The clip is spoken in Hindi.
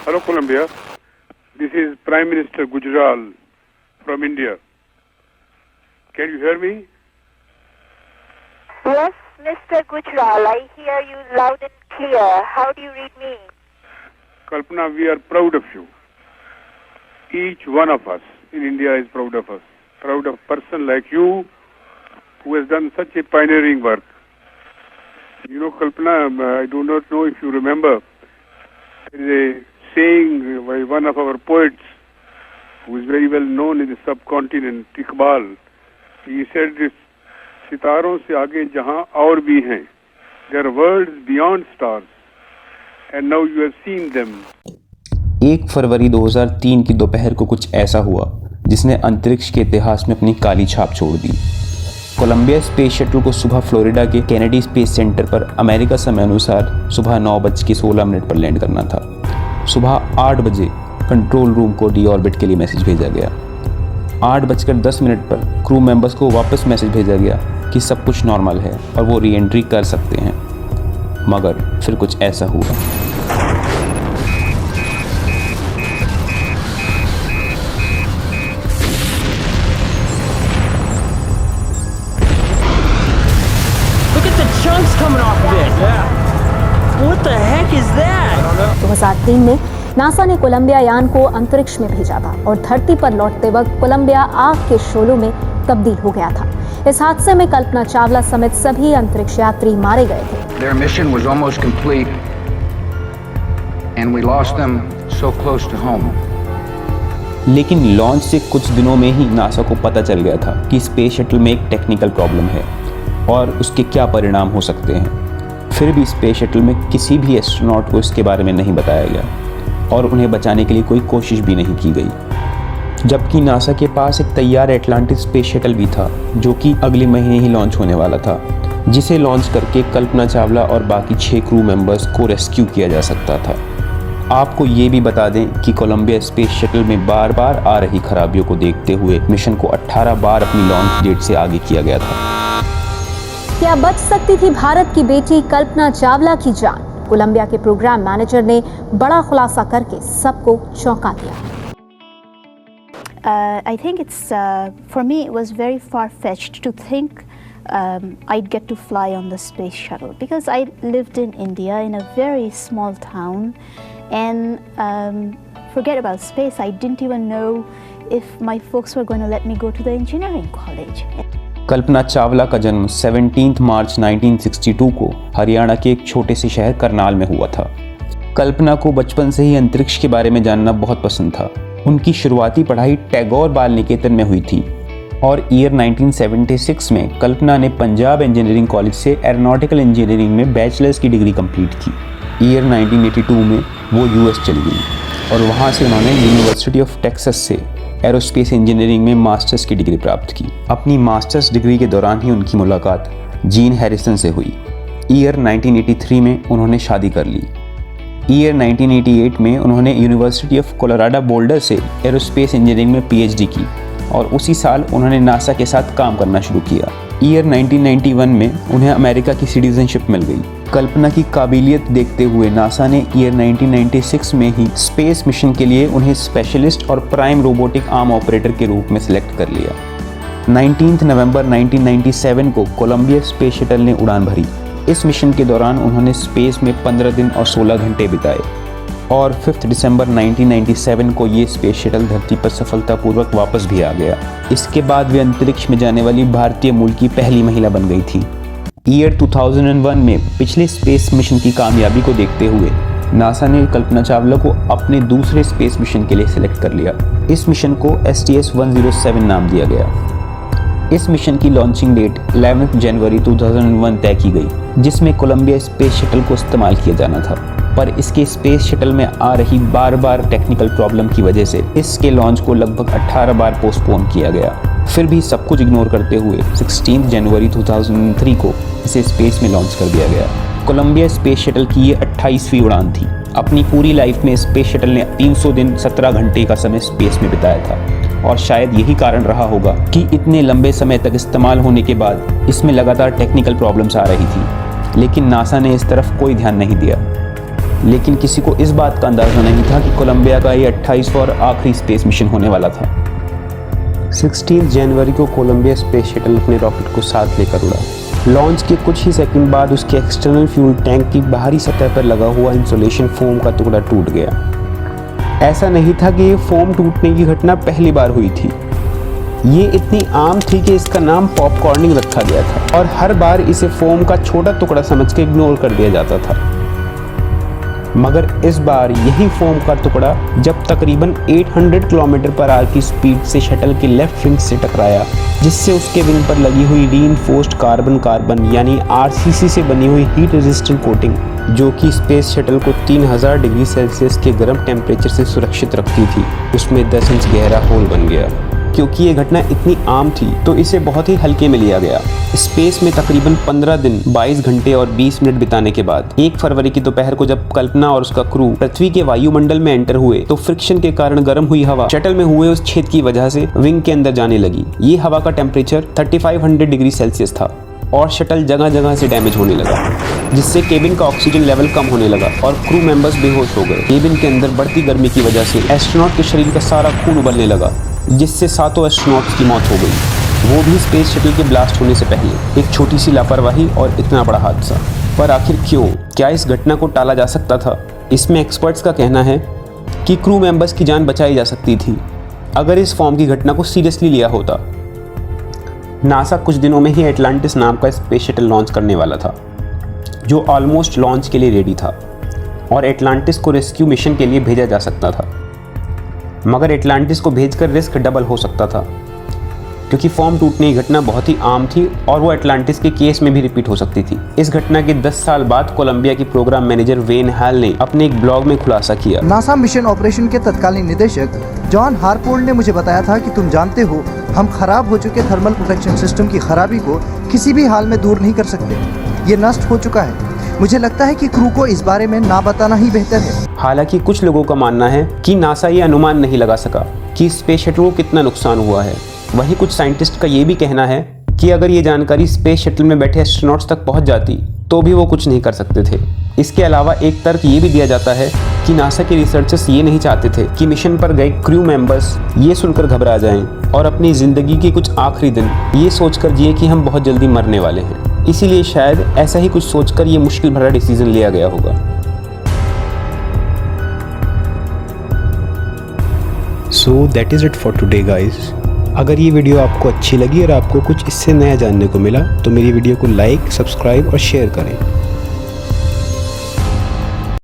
Hello, Colombia. This is Prime Minister Gujral from India. Can you hear me? Yes, Mr. Gujral, I hear you loud and clear. How do you read me? Kalpana, we are proud of you. Each one of us in India is proud of us. Proud of a person like you who has done such a pioneering work. You know, Kalpana, I do not know if you remember, there is a saying by one of our poets who is very well known in the subcontinent, Iqbal. He said, सितारों से आगे जहां और भी हैं, there are worlds beyond stars, and now you have seen them. 1 फरवरी 2003 की दोपहर को कुछ ऐसा हुआ जिसने अंतरिक्ष के इतिहास में अपनी काली छाप छोड़ दी। कोलंबिया स्पेस शटल को सुबह फ्लोरिडा के कैनेडी स्पेस सेंटर पर अमेरिका समय अनुसार सुबह 9:16 पर लैंड करना था। सुबह 8 बजे कंट्रोल रूम को डीऑर्बिट के लिए मैसेज भेजा गया। 8:10 पर क्रू मेंबर्स को वापस मैसेज भेजा गया कि सब कुछ नॉर्मल है और वो री एंट्री कर सकते हैं। मगर फिर कुछ ऐसा हुआ। Look at the chunks coming off of it. Yeah. What the heck is that? 2003 में नासा ने कोलंबिया यान को अंतरिक्ष में भेजा था और धरती पर लौटते वक्त कोलंबिया आग के शोलों में तब्दील हो गया था। इस हादसे में कल्पना चावला समेत सभी अंतरिक्ष यात्री मारे गए थे। Their mission was almost complete, and we lost them so close to home. लेकिन लॉन्च से कुछ दिनों में ही नासा को पता चल गया था कि स्पेस शटल में एक टेक्निकल प्रॉब्लम है और उसके क्या परिणाम हो सकते हैं। फिर भी स्पेस शटल में किसी भी एस्ट्रोनॉट को इसके बारे में नहीं बताया गया और उन्हें बचाने के लिए कोई कोशिश भी नहीं की गई। जबकि नासा के पास एक तैयार एटलांटिस स्पेस शटल भी था जो कि अगले महीने ही लॉन्च होने वाला था, जिसे लॉन्च करके कल्पना चावला और बाकी 6 क्रू मेंबर्स को रेस्क्यू किया जा सकता था। आपको ये भी बता दें कि कोलंबिया स्पेस शटल में बार बार आ रही खराबियों को देखते हुए मिशन को 18 बार अपनी लॉन्च डेट से आगे किया गया था। क्या बच सकती थी भारत की बेटी कल्पना चावला की जान? कोलंबिया के प्रोग्राम मैनेजर ने बड़ा खुलासा करके सबको चौंका दिया। I think for me it was very far-fetched to think I'd get to fly on the space shuttle, because I lived in India in a very small town, and forget about space, I didn't even know if my folks were going to let me go to the engineering college. Kalpana Chawla का जन्म 17 मार्च 1962 को हरियाणा के एक छोटे से शहर करनाल में हुआ था। कल्पना को बचपन से ही अंतरिक्ष के बारे में जानना बहुत पसंद था। उनकी शुरुआती पढ़ाई टैगोर बाल निकेतन में हुई थी और ईयर 1976 में कल्पना ने पंजाब इंजीनियरिंग कॉलेज से एरोनॉटिकल इंजीनियरिंग में बैचलर्स की डिग्री कंप्लीट की। ईयर 1982 में वो यूएस चली गई और वहाँ से उन्होंने यूनिवर्सिटी ऑफ टेक्सास से एरोस्पेस इंजीनियरिंग में मास्टर्स की डिग्री प्राप्त की। अपनी मास्टर्स डिग्री के दौरान ही उनकी मुलाकात जीन हैरिसन से हुई। ईयर 1983 में उन्होंने शादी कर ली। ईयर 1988 में उन्होंने यूनिवर्सिटी ऑफ कोलोराडो बोल्डर से एरोस्पेस इंजीनियरिंग में पीएचडी की और उसी साल उन्होंने नासा के साथ काम करना शुरू किया। ईयर 1991 में उन्हें अमेरिका की सिटीजनशिप मिल गई। कल्पना की काबिलियत देखते हुए नासा ने ईयर 1996 में ही स्पेस मिशन के लिए उन्हें स्पेशलिस्ट और प्राइम रोबोटिक आर्म ऑपरेटर के रूप में सिलेक्ट कर लिया। 19 नवंबर 1997 को कोलंबिया स्पेस शटल ने उड़ान भरी। इस मिशन के दौरान उन्होंने स्पेस में 15 दिन और 16 घंटे बिताए और 5 दिसंबर 1997 को ये स्पेस शटल धरती पर सफलतापूर्वक वापस भी आ गया। इसके बाद वे अंतरिक्ष में जाने वाली भारतीय मूल की पहली महिला बन गई थी। ईयर 2001 में पिछले स्पेस मिशन की कामयाबी को देखते हुए नासा ने कल्पना चावला को अपने दूसरे स्पेस मिशन के लिए सिलेक्ट कर लिया। इस मिशन को STS-107 नाम दिया गया। इस मिशन की लॉन्चिंग डेट 11 जनवरी 2001 तय की गई, जिसमें कोलंबिया स्पेस शटल को इस्तेमाल किया जाना था, पर इसके स्पेस शटल में आ रही बार बार टेक्निकल प्रॉब्लम की वजह से इसके लॉन्च को लगभग 18 बार पोस्टपोन किया गया। फिर भी सब कुछ इग्नोर करते हुए 16 जनवरी 2003 को इसे स्पेस में लॉन्च कर दिया गया। कोलंबिया स्पेस शटल की ये 28वीं उड़ान थी। अपनी पूरी लाइफ में स्पेस शटल ने 300 दिन 17 घंटे का समय स्पेस में बिताया था और शायद यही कारण रहा होगा कि इतने लंबे समय तक इस्तेमाल होने के बाद इसमें लगातार टेक्निकल प्रॉब्लम्स आ रही थी, लेकिन नासा ने इस तरफ कोई ध्यान नहीं दिया। लेकिन किसी को इस बात का अंदाजा नहीं था कि कोलंबिया का ये 28वां और आखिरी स्पेस मिशन होने वाला था। 16 जनवरी को कोलंबिया स्पेस शटल अपने रॉकेट को साथ लेकर उड़ा। लॉन्च के कुछ ही सेकंड बाद उसके एक्सटर्नल फ्यूल टैंक की बाहरी सतह पर लगा हुआ इंसुलेशन फोम का टुकड़ा टूट गया। ऐसा नहीं था कि ये फोम टूटने की घटना पहली बार हुई थी। ये इतनी आम थी कि इसका नाम पॉपकॉर्निंग रखा गया था और हर बार इसे फोम का छोटा टुकड़ा समझ के इग्नोर कर दिया जाता था। मगर इस बार यही फोम का टुकड़ा जब तकरीबन 800 किलोमीटर पर आवर की स्पीड से शटल के लेफ्ट विंग से टकराया, जिससे उसके विंग पर लगी हुई रीइंफोर्स्ड कार्बन यानी आरसीसी से बनी हुई हीट रेजिस्टेंट कोटिंग, जो कि स्पेस शटल को 3000 डिग्री सेल्सियस के गर्म टेम्परेचर से सुरक्षित रखती थी, उसमें 10 इंच गहरा होल बन गया। क्योंकि ये घटना इतनी आम थी तो इसे बहुत ही हल्के में लिया गया। स्पेस में तकरीबन 15 दिन 22 घंटे और 20 मिनट बिताने के बाद 1 फरवरी की दोपहर को जब कल्पना और उसका क्रू पृथ्वी के वायुमंडल में एंटर हुए तो फ्रिक्शन के कारण गर्म हुई हवा शटल में हुए उस छेद की वजह से विंग के अंदर जाने लगी। ये हवा का टेम्परेचर 3500 डिग्री सेल्सियस था और शटल जगह जगह से डैमेज होने लगा, जिससे केबिन का ऑक्सीजन लेवल कम होने लगा और क्रू मेंबर्स बेहोश हो गए। केबिन के अंदर बढ़ती गर्मी की वजह से एस्ट्रोनॉट के शरीर का सारा खून उबलने लगा, जिससे 7 एस्ट्रोनॉट्स की मौत हो गई, वो भी स्पेस शटल के ब्लास्ट होने से पहले। एक छोटी सी लापरवाही और इतना बड़ा हादसा। पर आखिर क्यों? क्या इस घटना को टाला जा सकता था? इसमें एक्सपर्ट्स का कहना है कि क्रू मेंबर्स की जान बचाई जा सकती थी अगर इस फॉर्म की घटना को सीरियसली लिया होता। नासा कुछ दिनों में ही एटलांटिस नाम का स्पेस शटल लॉन्च करने वाला था, जो ऑलमोस्ट लॉन्च के लिए रेडी था और एटलांटिस को रेस्क्यू मिशन के लिए भेजा जा सकता था। मगर एटलांटिस को भेजकर रिस्क डबल हो सकता था, क्योंकि फॉर्म टूटने की घटना बहुत ही आम थी और वो एटलांटिस के केस में भी रिपीट हो सकती थी। इस घटना के 10 साल बाद कोलंबिया की प्रोग्राम मैनेजर वेन हॉल ने अपने एक ब्लॉग में खुलासा किया। नासा मिशन ऑपरेशन के तत्कालीन निदेशक जॉन हारपोल्ड ने मुझे बताया था कि तुम जानते हो, हम खराब हो चुके थर्मल प्रोटेक्शन सिस्टम की खराबी को किसी भी हाल में दूर नहीं कर सकते। ये नष्ट हो चुका है। मुझे लगता है कि क्रू को इस बारे में ना बताना ही बेहतर है। हालांकि कुछ लोगों का मानना है कि नासा ये अनुमान नहीं लगा सका कि स्पेस शटल को कितना नुकसान हुआ है। वहीं कुछ साइंटिस्ट का ये भी कहना है कि अगर ये जानकारी स्पेस शटल में बैठे एस्ट्रोनॉट्स तक पहुंच जाती तो भी वो कुछ नहीं कर सकते थे। इसके अलावा एक तर्क ये भी दिया जाता है कि नासा के रिसर्चर्स ये नहीं चाहते थे कि मिशन पर गए क्रू मेंबर्स ये सुनकर घबरा जाएं और अपनी ज़िंदगी के कुछ आखिरी दिन ये सोचकर जिए कि हम बहुत जल्दी मरने वाले हैं। इसीलिए शायद ऐसा ही कुछ सोचकर ये मुश्किल भरा डिसीजन लिया गया होगा। So that is it for today guys. अगर ये वीडियो आपको अच्छी लगी और आपको कुछ इससे नया जानने को मिला तो मेरी वीडियो को लाइक, सब्सक्राइब और शेयर करें।